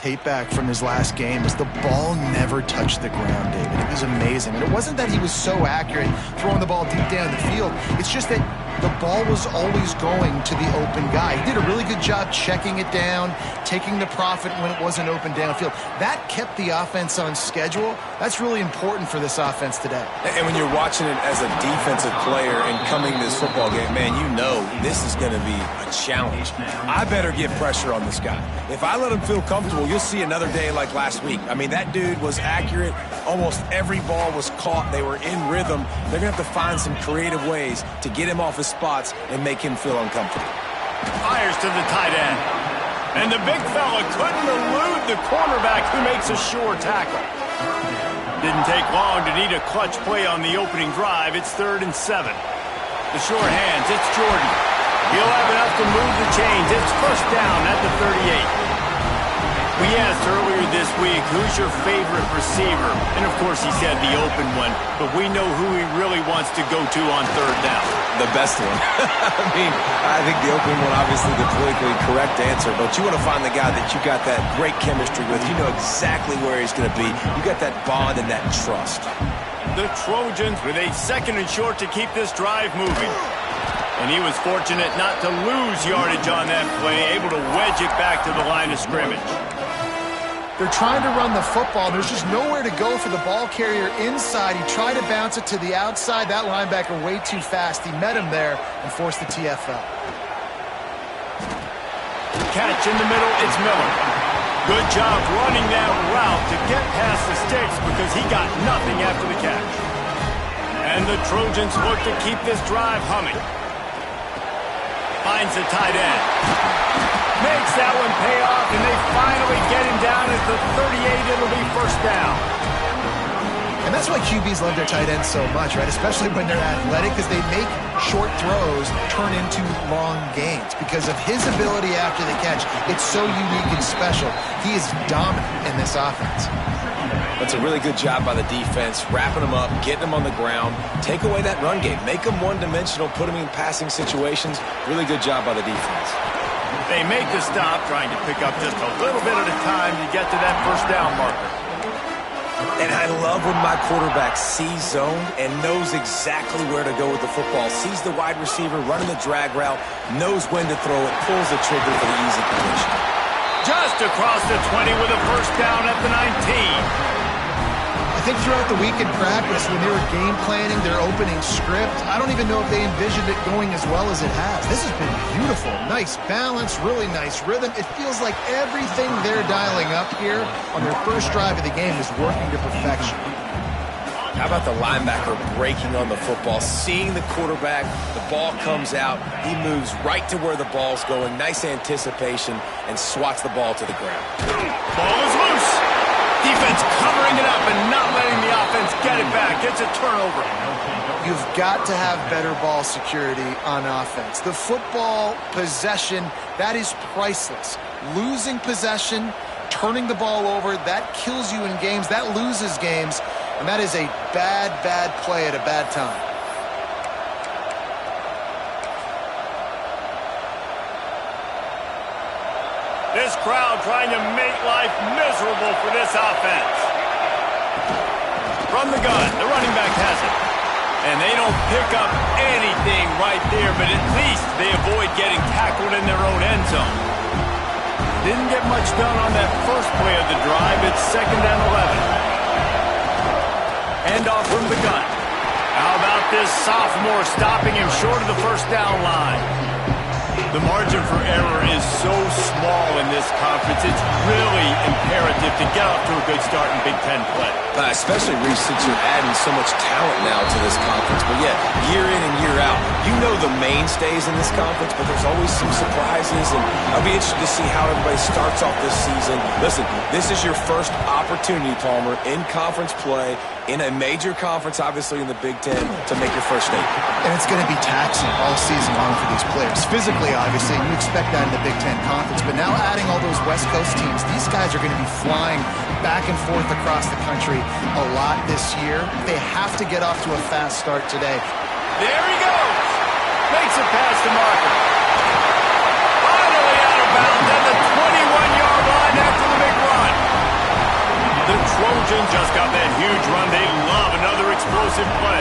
tape back from his last game is the ball never touched the ground, David. It was amazing. And it wasn't that he was so accurate throwing the ball deep down the field. It's just that the ball was always going to the open guy. He did a really good job checking it down, taking the profit when it wasn't open downfield. That kept the offense on schedule. That's really important for this offense today. And when you're watching it as a defensive player and coming to this football game, man, you know this is going to be a challenge. I better get pressure on this guy. If I let him feel comfortable, you'll see another day like last week. I mean, that dude was accurate. Almost every ball was caught. They were in rhythm. They're going to have to find some creative ways to get him off his spots and make him feel uncomfortable. Fires to the tight end. And the big fella couldn't elude the cornerback who makes a sure tackle. Didn't take long to need a clutch play on the opening drive. It's 3rd and 7. The short hands, it's Jordan. He'll have enough to move the chains. It's first down at the 38. We asked earlier this week, who's your favorite receiver? And, of course, he said the open one. But we know who he really wants to go to on 3rd down. The best one. I mean, I think the open one, obviously the politically correct answer. But you want to find the guy that you got that great chemistry with. You know exactly where he's going to be. You got that bond and that trust. The Trojans with a 2nd and short to keep this drive moving. And he was fortunate not to lose yardage on that play, able to wedge it back to the line of scrimmage. They're trying to run the football. There's just nowhere to go for the ball carrier inside. He tried to bounce it to the outside. That linebacker way too fast. He met him there and forced the TFL. Catch in the middle, it's Miller. Good job running that route to get past the sticks because he got nothing after the catch. And the Trojans look to keep this drive humming. Finds the tight end. Makes that one pay off, and they finally get him down at the 38. It'll be first down. And that's why QBs love their tight ends so much, right? Especially when they're athletic, because they make short throws turn into long gains. Because of his ability after the catch, it's so unique and special. He is dominant in this offense. That's a really good job by the defense, wrapping them up, getting them on the ground, take away that run game, make them one-dimensional, put them in passing situations. Really good job by the defense. They make the stop, trying to pick up just a little bit at a time to get to that first down marker. And I love when my quarterback sees zoned and knows exactly where to go with the football, sees the wide receiver running the drag route, knows when to throw it, pulls the trigger for the easy completion. Just across the 20 with a first down at the 19. I think throughout the week in practice, when they were game planning their opening script, I don't even know if they envisioned it going as well as it has. This has been beautiful. Nice balance, really nice rhythm. It feels like everything they're dialing up here on their first drive of the game is working to perfection. How about the linebacker breaking on the football, seeing the quarterback, the ball comes out, he moves right to where the ball's going, nice anticipation, and swats the ball to the ground. Ball is loose. Defense covering it up and not letting the offense get it back. It's a turnover. You've got to have better ball security on offense. The football possession, that is priceless. Losing possession, turning the ball over, that kills you in games, that loses games, and that is a bad, bad play at a bad time. This crowd trying to make life miserable for this offense. From the gun, the running back has it. And they don't pick up anything right there, but at least they avoid getting tackled in their own end zone. Didn't get much done on that first play of the drive. It's 2nd and 11. Handoff from the gun. How about this sophomore stopping him short of the first down line? The margin for error is so small in this conference. It's really imperative to get off to a good start in Big Ten play. Especially, Reese, since you're adding so much talent now to this conference. But yeah, year in and year out, you know the mainstays in this conference, but there's always some surprises, and I'll be interested to see how everybody starts off this season. Listen, this is your first opportunity, Palmer, in conference play, in a major conference, obviously in the Big Ten, to make your first statement. And it's going to be taxing all season long for these players. Physically, obviously, you expect that in the Big Ten Conference. But now adding all those West Coast teams, these guys are going to be flying back and forth across the country a lot this year. They have to get off to a fast start today. There he goes. Makes it past the marker. Finally out of bounds at the 21-yard line after the big run. Trojans just got that huge run. They love another explosive play.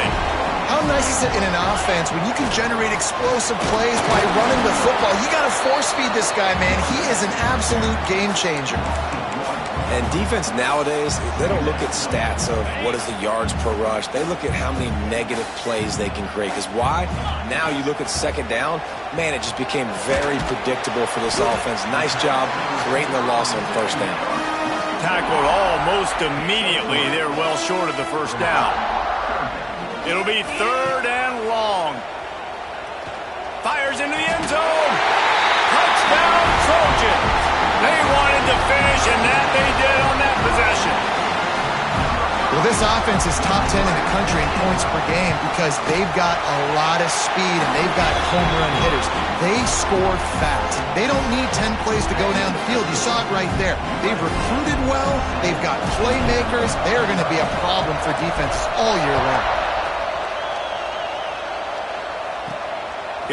How nice is it in an offense when you can generate explosive plays by running the football? You got to force feed this guy, man. He is an absolute game changer. And defense nowadays, they don't look at stats of what is the yards per rush. They look at how many negative plays they can create. Because why? Now you look at second down, man, it just became very predictable for this offense. Nice job creating the loss on first down. Tackled almost immediately. They're well short of the first down. It'll be 3rd and long. Fires into the end zone. Touchdown, Trojans. They wanted to finish, and that they did on that possession. Well, this offense is top 10 in the country in points per game because they've got a lot of speed and they've got home run hitters. They score fast. They don't need 10 plays to go down the field. You saw it right there. They've recruited well. They've got playmakers. They are going to be a problem for defenses all year long.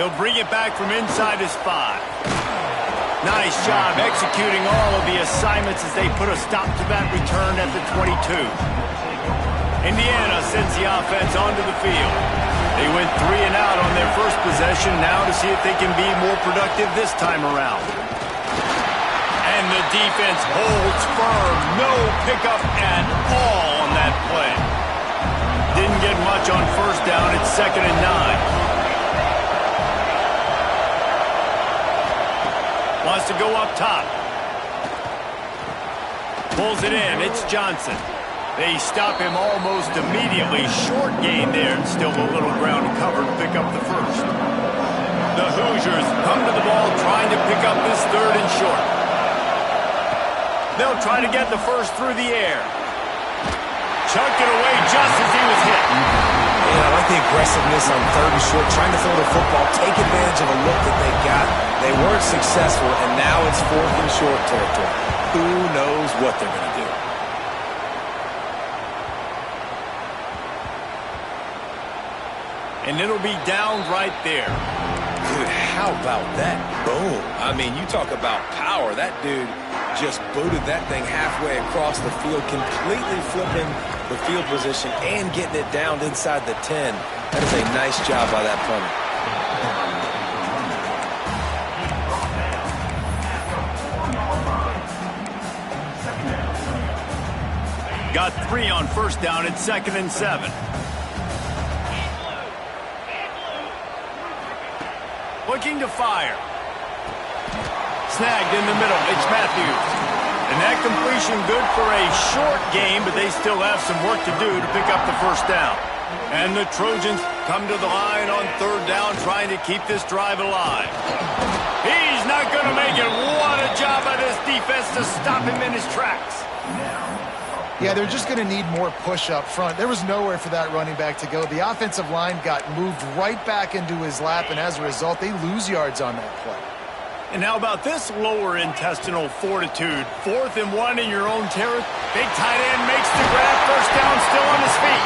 He'll bring it back from inside his 5. Nice job executing all of the assignments as they put a stop to that return at the 22. Indiana sends the offense onto the field. They went 3 and out on their first possession, now to see if they can be more productive this time around. And the defense holds firm. No pickup at all on that play. Didn't get much on first down. It's 2nd and 9. Wants to go up top. Pulls it in. It's Johnson. They stop him almost immediately. Short gain there, and still a little ground to cover to pick up the first. The Hoosiers come to the ball trying to pick up this 3rd and short. They'll try to get the first through the air. Chucked it away just as he was hit. Yeah, I like the aggressiveness on 3rd and short, trying to throw the football, take advantage of a look that they got. They weren't successful, and now it's 4th and short territory. Who knows what they're going to do? And it'll be down right there. Dude, how about that? Boom. I mean, you talk about power. That dude just booted that thing halfway across the field, completely flipping the field position and getting it down inside the 10. That is a nice job by that punter. Got 3 on first down. It's 2nd and 7. Looking to fire. Snagged in the middle. It's Matthews. And that completion good for a short game, but they still have some work to do to pick up the first down. And the Trojans come to the line on 3rd down, trying to keep this drive alive. He's not going to make it. What a job by this defense to stop him in his tracks. Yeah, they're just going to need more push up front. There was nowhere for that running back to go. The offensive line got moved right back into his lap, and as a result, they lose yards on that play. And how about this lower intestinal fortitude? 4th and 1 in your own territory. Big tight end makes the grab. First down, still on his feet.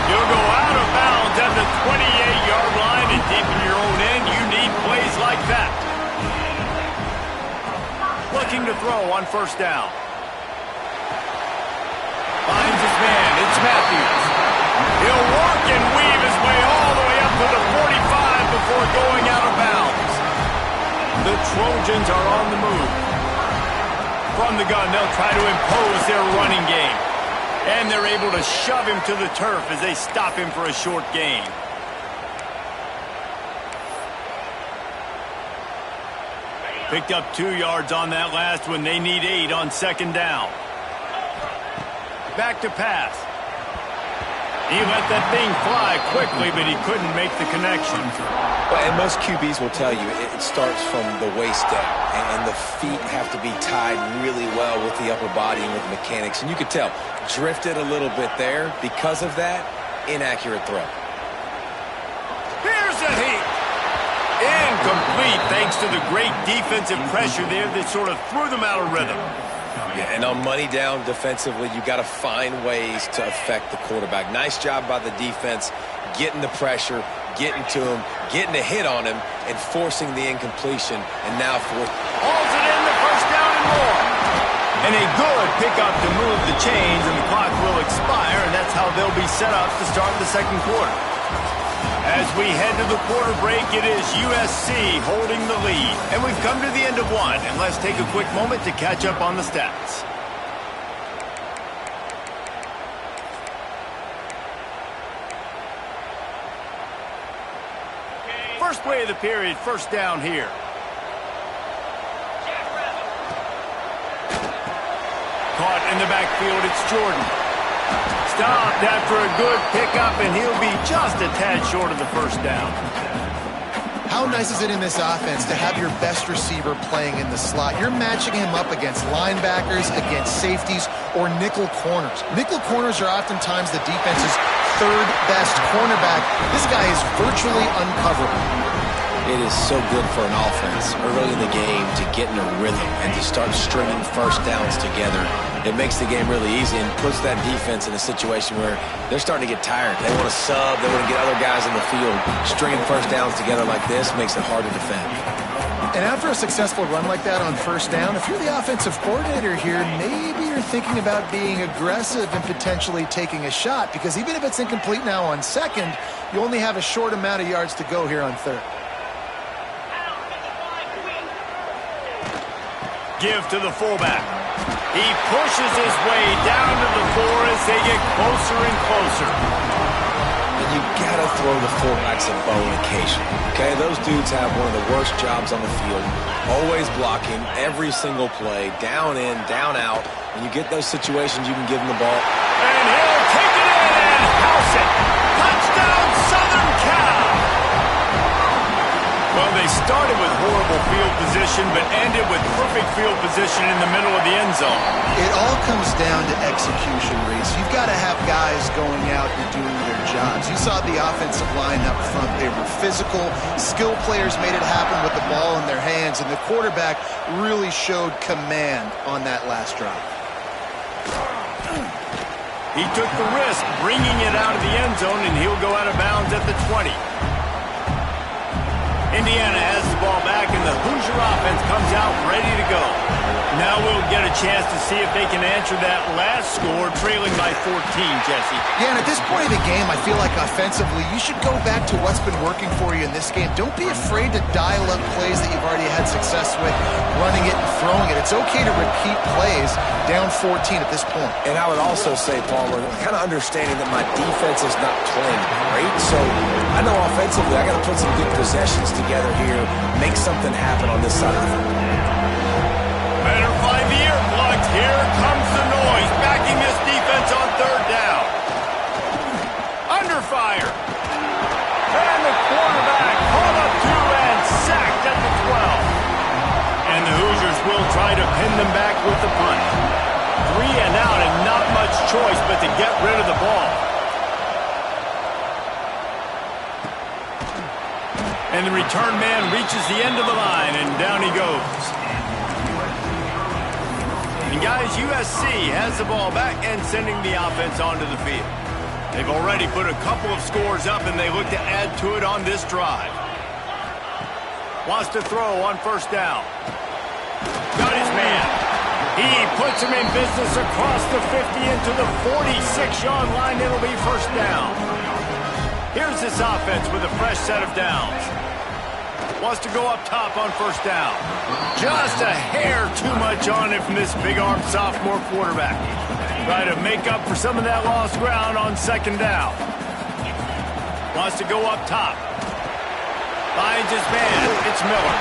He'll go out of bounds at the 28-yard line, and deep in your own end, you need plays like that. Looking to throw on first down. Finds his man. It's Matthews. He'll work and weave his way all the way up to the 45 before going out of bounds. The Trojans are on the move. From the gun, they'll try to impose their running game. And they're able to shove him to the turf as they stop him for a short gain. Picked up 2 yards on that last one. They need 8 on 2nd down. Back to pass. He let that thing fly quickly, but he couldn't make the connection. Well, and most QBs will tell you it starts from the waist down, and the feet have to be tied really well with the upper body and with mechanics. And you could tell, drifted a little bit there. Because of that, inaccurate throw. Here's a heat. Incomplete, thanks to the great defensive pressure there that sort of threw them out of rhythm. Yeah, and on money down defensively, you got to find ways to affect the quarterback. Nice job by the defense, getting the pressure, getting to him, getting a hit on him, and forcing the incompletion. And now fourth. Hauls it in, the first down and more. And And a good pickup to move the chains, and the clock will expire, and that's how they'll be set up to start the second quarter. As we head to the quarter break, it is USC holding the lead. And we've come to the end of one, and let's take a quick moment to catch up on the stats. First play of the period, first down here. Caught in the backfield, it's Jordan. Stopped after a good pickup, and he'll be just a tad short of the first down. How nice is it in this offense to have your best receiver playing in the slot? You're matching him up against linebackers, against safeties, or nickel corners. Nickel corners are oftentimes the defense's third best cornerback. This guy is virtually uncoverable. It is so good for an offense early in the game to get in a rhythm and to start stringing first downs together. It makes the game really easy and puts that defense in a situation where they're starting to get tired. They want to sub. They want to get other guys in the field. Stringing first downs together like this makes it hard to defend. And after a successful run like that on first down, if you're the offensive coordinator here, maybe you're thinking about being aggressive and potentially taking a shot, because even if it's incomplete now on second, you only have a short amount of yards to go here on third. Give to the fullback. He pushes his way down to the floor as they get closer and closer. And you gotta throw the fullbacks a bone occasionally. Okay, those dudes have one of the worst jobs on the field. Always blocking every single play, down in, down out. When you get those situations, you can give them the ball. And he'll take it in and house it. Touchdown, Southern Cal! Well, they started with horrible field position, but ended with perfect field position in the middle of the end zone. It all comes down to execution, Reese. You've got to have guys going out and doing their jobs. You saw the offensive line up front. They were physical. Skill players made it happen with the ball in their hands, and the quarterback really showed command on that last drive. He took the risk, bringing it out of the end zone, and he'll go out of bounds at the 20. Indiana has the ball back, and the Hoosier offense comes out ready to go. Now we'll get a chance to see if they can answer that last score, trailing by 14, Jesse. Yeah, and at this point of the game, I feel like offensively, you should go back to what's been working for you in this game. Don't be afraid to dial up plays that you've already had success with, running it and throwing it. It's okay to repeat plays down 14 at this point. And I would also say, Palmer, kind of understanding that my defense is not playing great, so I know offensively I got to put some good possessions together here, make something happen on this side of the field. Better find the earplugs. Here comes the noise, backing this defense on third down. Under fire. And the quarterback caught up to and sacked at the 12. And the Hoosiers will try to pin them back with the punt. 3 and out, and not much choice but to get rid of the ball. And the return man reaches the end of the line, and down he goes. And guys, USC has the ball back and sending the offense onto the field. They've already put a couple of scores up, and they look to add to it on this drive. Wants to throw on first down. Got his man. He puts him in business across the 50 into the 46-yard line. It'll be first down. Here's this offense with a fresh set of downs. Wants to go up top on first down. Just a hair too much on it from this big-armed sophomore quarterback. Try to make up for some of that lost ground on second down. Wants to go up top. Finds his man. It's Miller.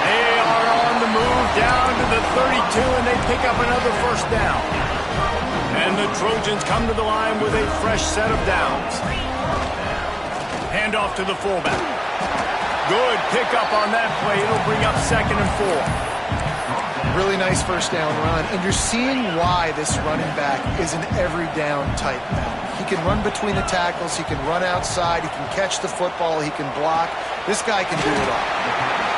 They are on the move down to the 32, and they pick up another first down. And the Trojans come to the line with a fresh set of downs. Handoff to the fullback. Good pickup on that play. It'll bring up 2nd and 4. Really nice first down run, and you're seeing why this running back is an every down type back. He can run between the tackles, he can run outside, he can catch the football, he can block. This guy can do it all.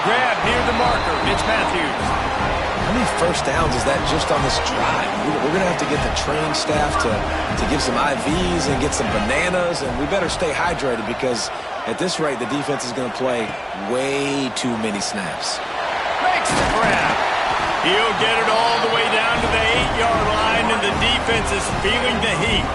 Grab near the marker. It's Matthews. How many first downs is that just on this drive? We're going to have to get the training staff to give some IVs and get some bananas, and we better stay hydrated because at this rate, the defense is going to play way too many snaps. Makes the grab. He'll get it all the way down to the is feeling the heat.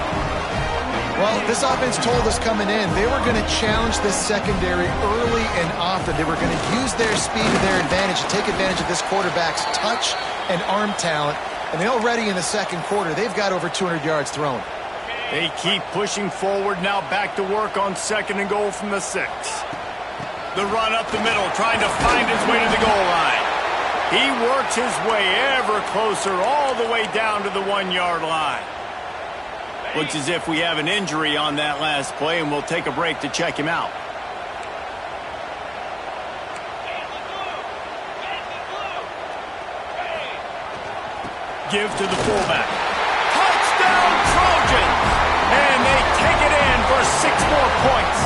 Well, this offense told us coming in they were going to challenge this secondary early and often. They were going to use their speed to their advantage and take advantage of this quarterback's touch and arm talent. And they already in the second quarter, they've got over 200 yards thrown. They keep pushing forward, now back to work on 2nd and goal from the 6. The run up the middle, trying to find his way to the goal line. He works his way ever closer all the way down to the 1-yard line. Looks as if we have an injury on that last play, and we'll take a break to check him out. Give to the fullback. Touchdown Trojans! And they take it in for 6 more points.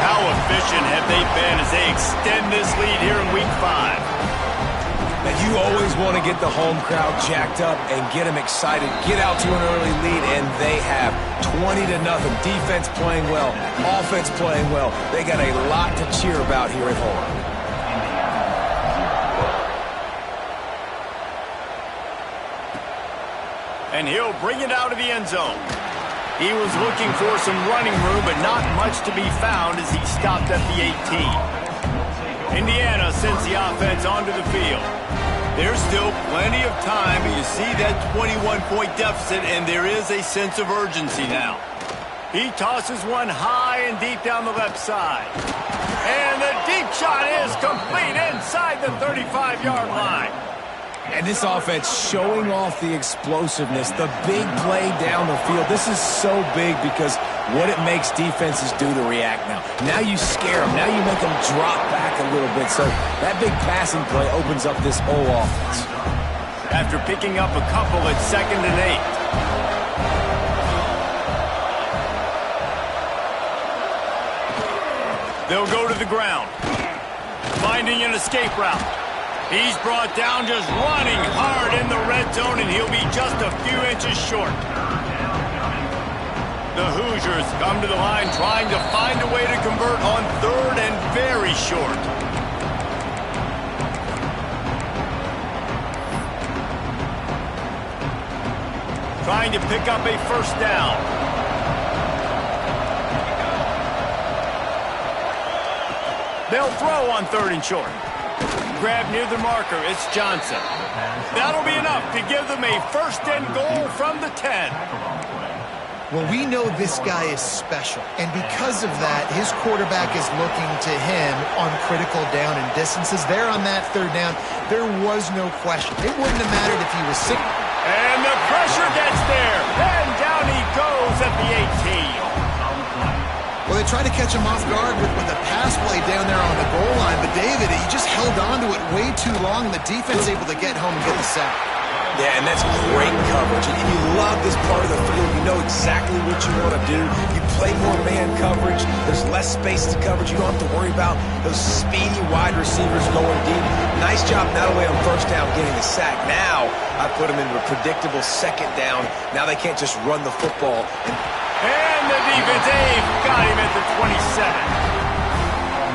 How efficient have they been as they extend this lead here in Week 5? Now, you always want to get the home crowd jacked up and get them excited. Get out to an early lead, and they have 20-0. Defense playing well, offense playing well. They got a lot to cheer about here at home. And he'll bring it out of the end zone. He was looking for some running room, but not much to be found as he stopped at the 18. Indiana sends the offense onto the field. There's still plenty of time, but you see that 21-point deficit, and there is a sense of urgency now. He tosses one high and deep down the left side. And the deep shot is complete inside the 35-yard line. And this offense showing off the explosiveness, the big play down the field. This is so big because what it makes defenses do to react now. Now you scare them. Now you make them drop back a little bit. So that big passing play opens up this whole offense. After picking up a couple at 2nd and 8. They'll go to the ground. Finding an escape route. He's brought down just running hard in the red zone, and he'll be just a few inches short. The Hoosiers come to the line trying to find a way to convert on 3rd and very short. Trying to pick up a 1st down. They'll throw on 3rd and short. Grab near the marker, it's Johnson. That'll be enough to give them a 1st and goal from the 10. Well, we know this guy is special, and because of that, his quarterback is looking to him on critical down and distances. There on that 3rd down, there was no question. It wouldn't have mattered if he was sick. And the pressure gets there, and down he goes at the 18. Well, they tried to catch him off guard with a pass play down there on the goal line, but David, he just held on to it way too long, and the defense able to get home and get the sack. Yeah, and that's great coverage. And you love this part of the field. You know exactly what you want to do. You play more man coverage. There's less space to coverage. You don't have to worry about those speedy wide receivers going deep. Nice job not only on 1st down getting the sack. Now I put them into a predictable 2nd down. Now they can't just run the football. And the defense, they've got him at the 27.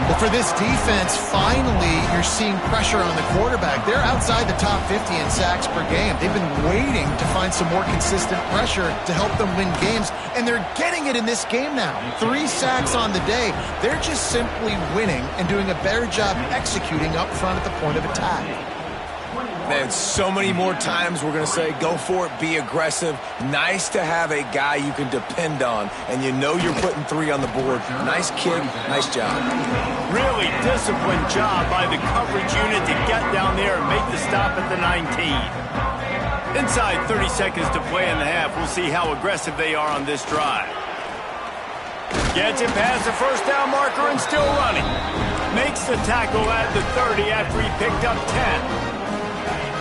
Well, for this defense, finally, you're seeing pressure on the quarterback. They're outside the top 50 in sacks per game. They've been waiting to find some more consistent pressure to help them win games, and they're getting it in this game now. 3 sacks on the day. They're just simply winning and doing a better job executing up front at the point of attack. Man, so many more times we're going to say, go for it, be aggressive. Nice to have a guy you can depend on, and you know you're putting 3 on the board. Nice kick, nice job. Really disciplined job by the coverage unit to get down there and make the stop at the 19. Inside 30 seconds to play in the half. We'll see how aggressive they are on this drive. Gets it past the 1st down marker and still running. Makes the tackle at the 30 after he picked up 10.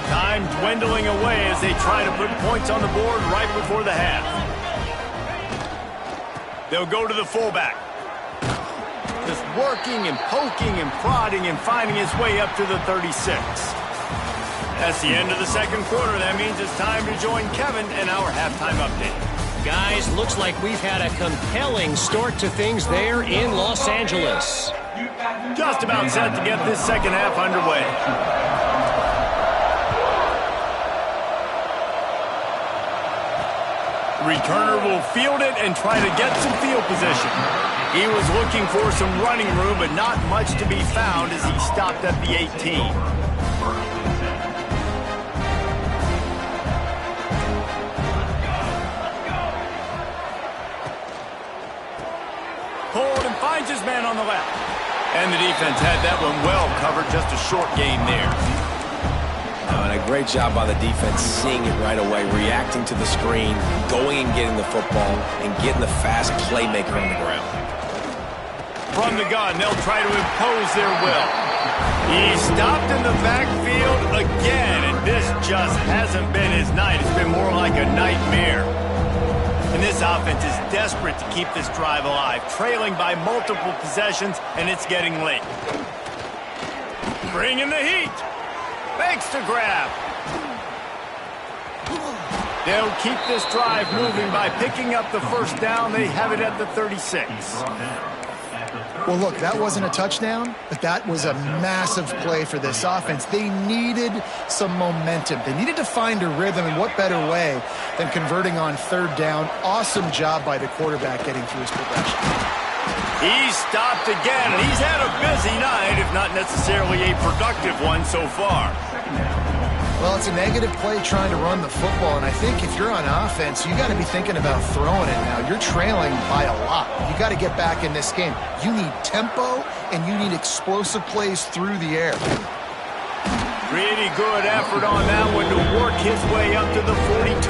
Time dwindling away as they try to put points on the board right before the half. They'll go to the fullback. Just working and poking and prodding and finding his way up to the 36. That's the end of the second quarter. That means it's time to join Kevin in our halftime update. Guys, looks like we've had a compelling start to things there in Los Angeles. Just about set to get this second half underway. returner will field it and try to get some field position. He was looking for some running room, but not much to be found as he stopped at the 18. Hold and finds his man on the left. And the defense had that one well covered, just a short gain there. And a great job by the defense seeing it right away, reacting to the screen, going and getting the football, and getting the fast playmaker on the ground. From the gun, they'll try to impose their will. He stopped in the backfield again, and this just hasn't been his night. It's been more like a nightmare. And this offense is desperate to keep this drive alive, trailing by multiple possessions, and it's getting late. Bringing the heat. Makes the grab. They'll keep this drive moving by picking up the first down. They have it at the 36. Well, look, that wasn't a touchdown, but that was a massive play for this offense. They needed some momentum. They needed to find a rhythm, and what better way than converting on third down. Awesome job by the quarterback getting through his progression. He stopped again, and he's had a busy night, if not necessarily a productive one so far. Well, it's a negative play trying to run the football, and I think if you're on offense, you got to be thinking about throwing it now. You're trailing by a lot. You got to get back in this game. You need tempo, and you need explosive plays through the air. Pretty good effort on that one to work his way up to the 42.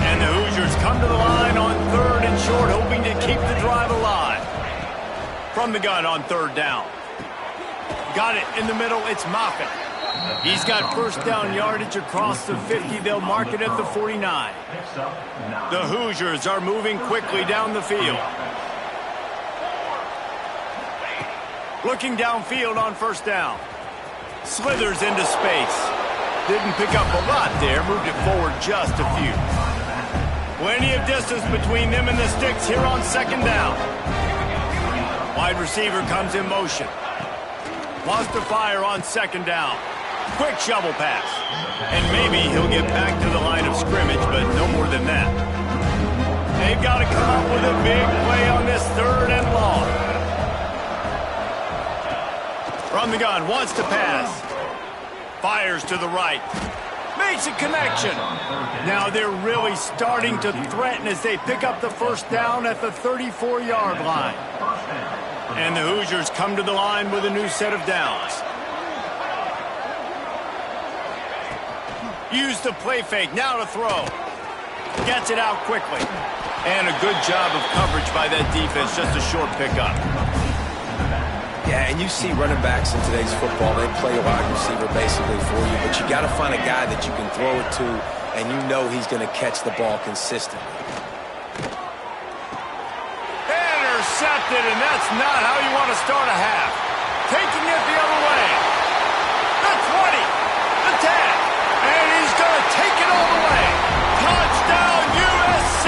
And the Hoosiers come to the line on third and short, hoping to keep the drive alive. From the gun on third down. Got it in the middle, it's Moffitt. He's got first down yardage across the 50. They'll mark it at the 49. The Hoosiers are moving quickly down the field. Looking downfield on first down. Slithers into space. Didn't pick up a lot there. Moved it forward just a few. Plenty of distance between them and the sticks here on second down. Wide receiver comes in motion. Wants to fire on second down. Quick shovel pass. And maybe he'll get back to the line of scrimmage, but no more than that. They've got to come up with a big play on this third and long. From the gun, wants to pass. Fires to the right. Makes a connection. Now they're really starting to threaten as they pick up the first down at the 34-yard line. And the Hoosiers come to the line with a new set of downs. Use the play fake, now to throw. Gets it out quickly. And a good job of coverage by that defense, just a short pickup. Yeah, and you see running backs in today's football, they play a wide receiver basically for you, but you got to find a guy that you can throw it to, and you know he's going to catch the ball consistently. Intercepted, and that's not how you want to start a half. Taking it the other way. The 20, the 10, and he's going to take it all the way. Touchdown, USC.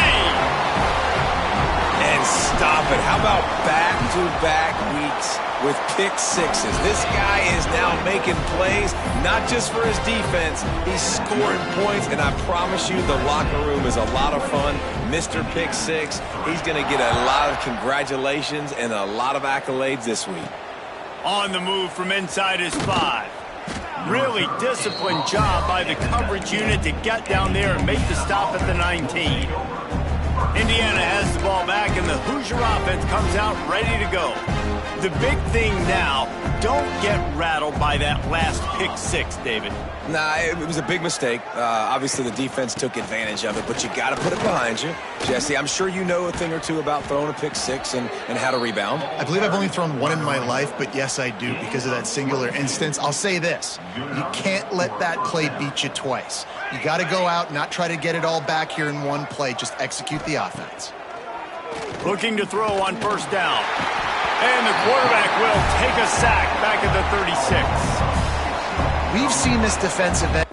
And stop it. How about back-to-back weeks with pick sixes? This guy is now making plays, not just for his defense. He's scoring points, and I promise you the locker room is a lot of fun. Mr. Pick Six, he's going to get a lot of congratulations and a lot of accolades this week. On the move from inside his 5. Really disciplined job by the coverage unit to get down there and make the stop at the 19. Indiana has the ball back, and the Hoosier offense comes out ready to go. The big thing now, don't get rattled by that last pick six, David. Nah, it was a big mistake. Obviously, the defense took advantage of it, but you got to put it behind you. Jesse, I'm sure you know a thing or two about throwing a pick six and how to rebound. I believe I've only thrown one in my life, but yes, I do because of that singular instance. I'll say this. You can't let that play beat you twice. You got to go out, not try to get it all back here in one play. Just execute the offense. Looking to throw on first down. And the quarterback will take a sack back at the 36. We've seen this defensive end.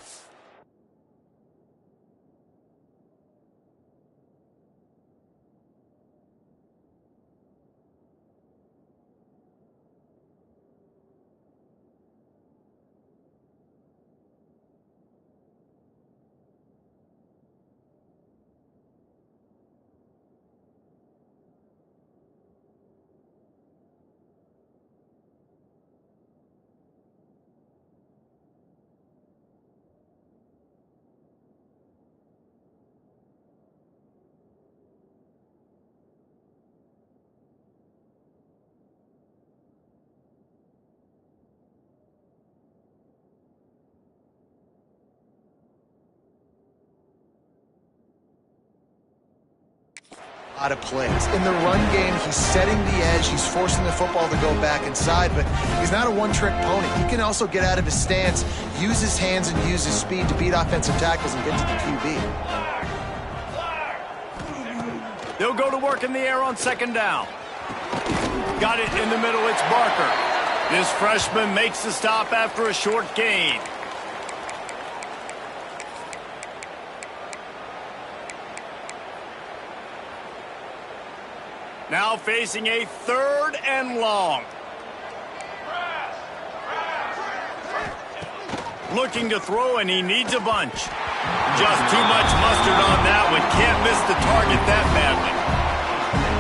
Out of plays. In the run game, he's setting the edge. He's forcing the football to go back inside, but he's not a one-trick pony. He can also get out of his stance, use his hands, and use his speed to beat offensive tackles and get to the QB. They'll go to work in the air on second down. Got it in the middle. It's Barker. This freshman makes the stop after a short gain. Now facing a 3rd and long. Looking to throw, and he needs a bunch. Just too much mustard on that one. Can't miss the target that badly.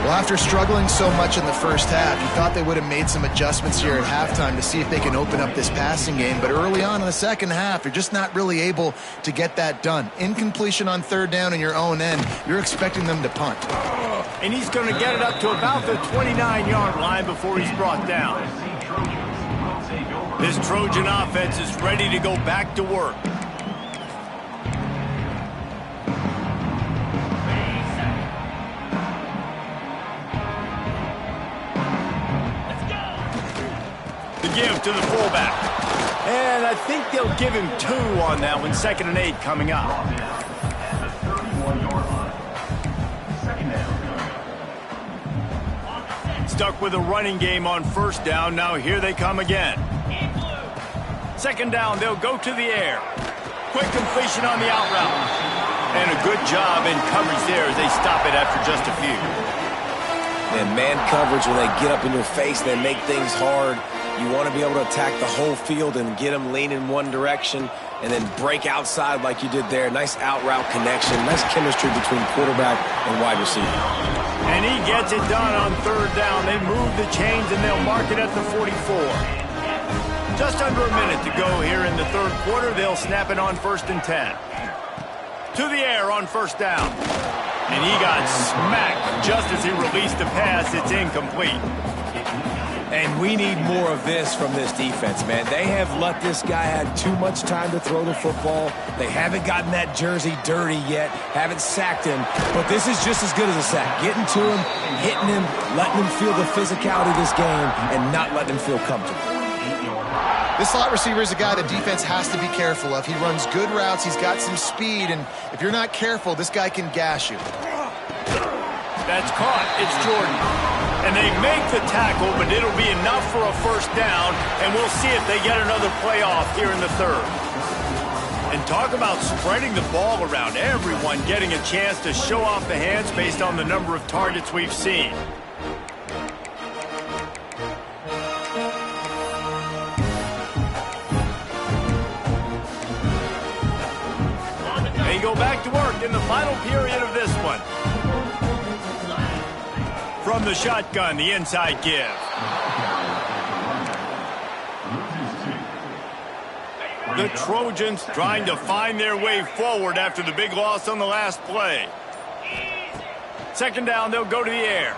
Well, after struggling so much in the first half, you thought they would have made some adjustments here at halftime to see if they can open up this passing game. But early on in the second half, you're just not really able to get that done. Incompletion on 3rd down in your own end, you're expecting them to punt. And he's going to get it up to about the 29-yard line before he's brought down. This Trojan offense is ready to go back to work. The give to the fullback. And I think they'll give him 2 on that one. 2nd and 8 coming up. Stuck with a running game on 1st down. Now here they come again. 2nd down, they'll go to the air. Quick completion on the out route. And a good job in coverage there as they stop it after just a few. And man coverage, when they get up in your face, they make things hard. You want to be able to attack the whole field and get them leaning one direction and then break outside like you did there. Nice out route connection. Nice chemistry between quarterback and wide receiver. And he gets it done on 3rd down. They move the chains and they'll mark it at the 44. Just under a minute to go here in the 3rd quarter. They'll snap it on 1st and 10. To the air on 1st down. And he got smacked just as he released the pass. It's incomplete. And we need more of this from this defense, man. They have let this guy have too much time to throw the football. They haven't gotten that jersey dirty yet, haven't sacked him. But this is just as good as a sack. Getting to him, hitting him, letting him feel the physicality of this game, and not letting him feel comfortable. This slot receiver is a guy the defense has to be careful of. He runs good routes, he's got some speed, and if you're not careful, this guy can gash you. That's caught. It's Jordan. And they make the tackle, but it'll be enough for a 1st down, and we'll see if they get another playoff here in the 3rd. And talk about spreading the ball around. Everyone getting a chance to show off the hands based on the number of targets we've seen. They go back to work in the final period of this one. From the shotgun, the inside give. The Trojans trying to find their way forward after the big loss on the last play. 2nd down, they'll go to the air.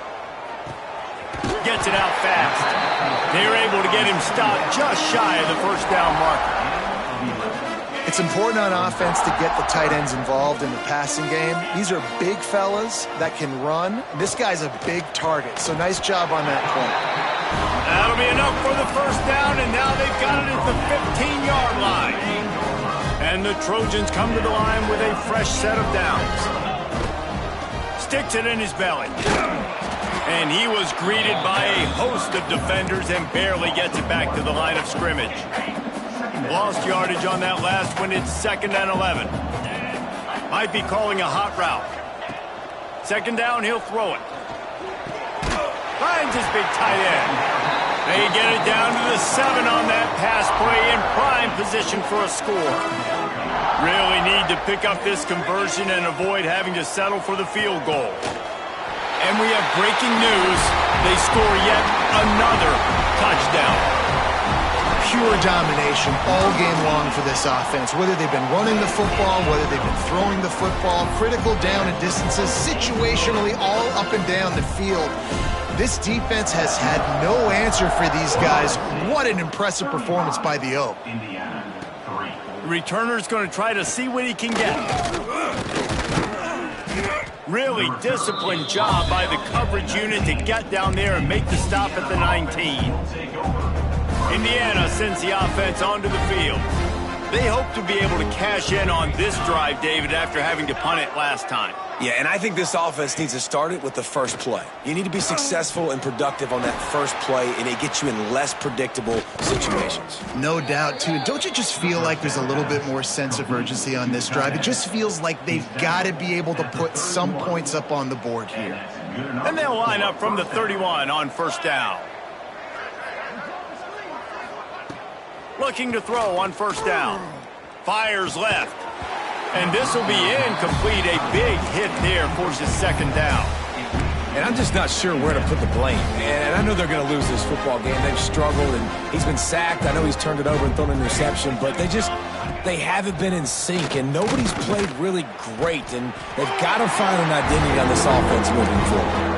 Gets it out fast. They're able to get him stopped just shy of the 1st down marker. It's important on offense to get the tight ends involved in the passing game. These are big fellas that can run. This guy's a big target, so nice job on that point. That'll be enough for the 1st down, and now they've got it at the 15-yard line. And the Trojans come to the line with a fresh set of downs. Sticks it in his belly. And he was greeted by a host of defenders and barely gets it back to the line of scrimmage. Lost yardage on that last one. It's 2nd and 11. Might be calling a hot route. 2nd down, he'll throw it. Finds his big tight end. They get it down to the 7 on that pass play in prime position for a score. Really need to pick up this conversion and avoid having to settle for the field goal. And we have breaking news. They score yet another touchdown. Pure domination all game long for this offense. Whether they've been running the football, whether they've been throwing the football, critical down and distances, situationally all up and down the field. This defense has had no answer for these guys. What an impressive performance by the O. The returner's going to try to see what he can get. Really disciplined job by the coverage unit to get down there and make the stop at the 19. Indiana sends the offense onto the field. They hope to be able to cash in on this drive, David, after having to punt it last time. Yeah, and I think this offense needs to start it with the first play. You need to be successful and productive on that first play, and it gets you in less predictable situations. No doubt, too. Don't you just feel like there's a little bit more sense of urgency on this drive? It just feels like they've got to be able to put some points up on the board here. And they'll line up from the 31 on first down. Looking to throw on first down. Fires left. And this will be incomplete. A big hit there forces second down. And I'm just not sure where to put the blame. And I know they're going to lose this football game. They've struggled, and he's been sacked. I know he's turned it over and thrown an interception, but they haven't been in sync, and nobody's played really great, and they've got to find an identity on this offense moving forward.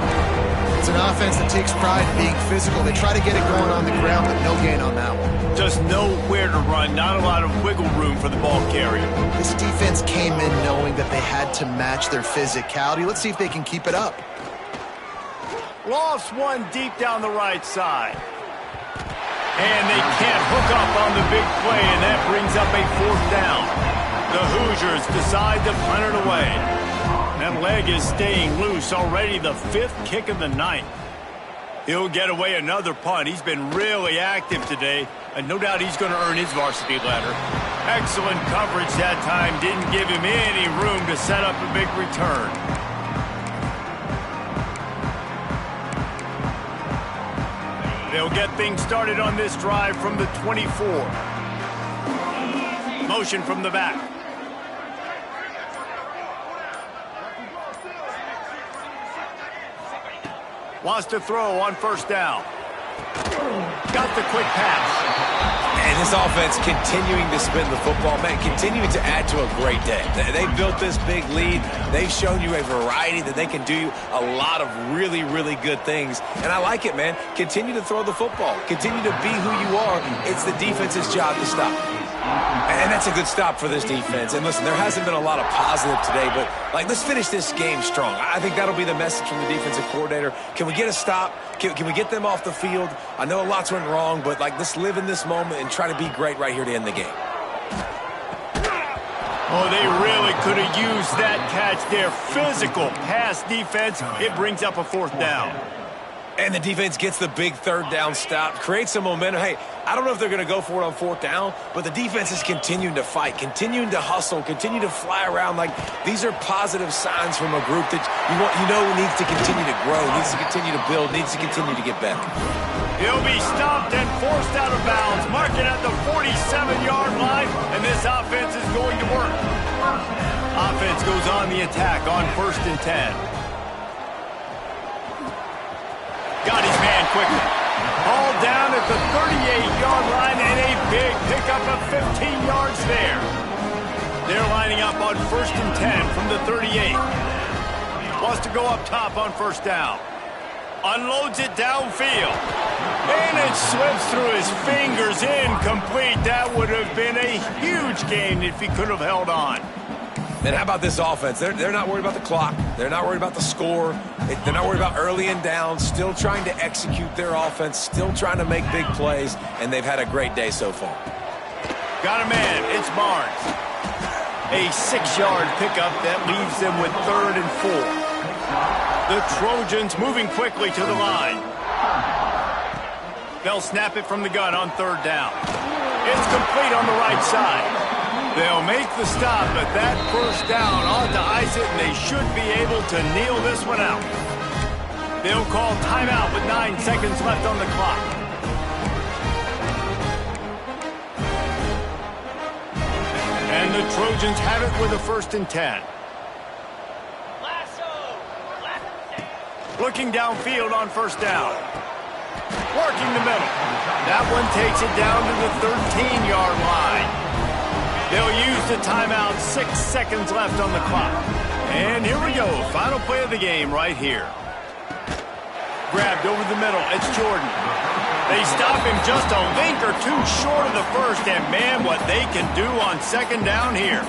It's an offense that takes pride in being physical. They try to get it going on the ground, but no gain on that one. Just nowhere to run, not a lot of wiggle room for the ball carrier. This defense came in knowing that they had to match their physicality. Let's see if they can keep it up. Lofts one deep down the right side. And they can't hook up on the big play, and that brings up a fourth down. The Hoosiers decide to punt it away. That leg is staying loose, already the fifth kick of the night. He'll get away another punt. He's been really active today, and no doubt he's going to earn his varsity letter. Excellent coverage that time. Didn't give him any room to set up a big return. They'll get things started on this drive from the 24. Motion from the back. Wants to throw on first down. Got the quick pass. And this offense continuing to spin the football, man, continuing to add to a great day. They built this big lead. They've shown you a variety that they can do a lot of really, really good things. And I like it, man. Continue to throw the football. Continue to be who you are. It's the defense's job to stop. And that's a good stop for this defense. And listen, there hasn't been a lot of positive today, but let's finish this game strong. I think that'll be the message from the defensive coordinator. Can we get a stop? Can we get them off the field? I know a lot's went wrong, but let's live in this moment and try to be great right here to end the game. Oh, they really could have used that catch there. Physical pass defense. It brings up a fourth down. And the defense gets the big third down stop, creates some momentum. Hey, I don't know if they're going to go for it on fourth down, but the defense is continuing to fight, continuing to hustle, continue to fly around. These are positive signs from a group that needs to continue to grow, needs to continue to build, needs to continue to get better. He'll be stopped and forced out of bounds, marking at the 47-yard line, and this offense is going to work. Offense goes on the attack on 1st and 10. Got his man quickly. All down at the 38-yard line, and a big pickup of 15 yards there. They're lining up on 1st and 10 from the 38. Wants to go up top on first down. Unloads it downfield. And it slips through his fingers, incomplete. That would have been a huge gain if he could have held on. And how about this offense? They're not worried about the clock. They're not worried about the score. They're not worried about early and down. Still trying to execute their offense. Still trying to make big plays. And they've had a great day so far. Got a man. It's Barnes. A 6-yard pickup that leaves them with 3rd and 4. The Trojans moving quickly to the line. They'll snap it from the gun on 3rd down. It's complete on the right side. They'll make the stop, but that first down ought to ice it, and they should be able to kneel this one out. They'll call timeout with 9 seconds left on the clock. And the Trojans have it with a 1st and 10. Looking downfield on first down. Working the middle. That one takes it down to the 13-yard line. They'll use the timeout. 6 seconds left on the clock. And here we go. Final play of the game right here. Grabbed over the middle. It's Jordan. They stop him just a link or two short of the first. And, man, what they can do on 2nd down here.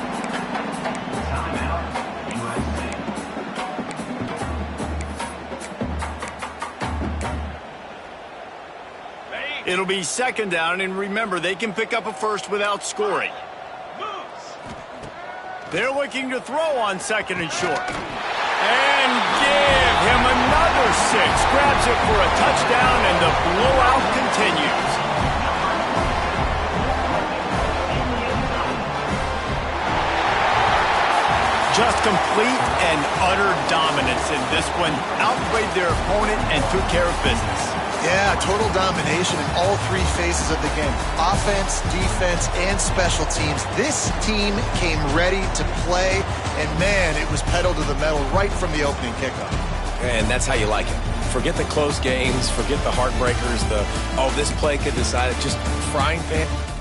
It'll be second down, and remember, they can pick up a first without scoring. They're looking to throw on second and short. And give him another 6. Grabs it for a touchdown, and the blowout continues. Just complete and utter dominance in this one. Outplayed their opponent and took care of business. Yeah, total domination in all 3 phases of the game. Offense, defense, and special teams. This team came ready to play, and man, it was pedal to the metal right from the opening kickoff. And that's how you like it. Forget the close games, forget the heartbreakers, this play could decide it. Just frying pan.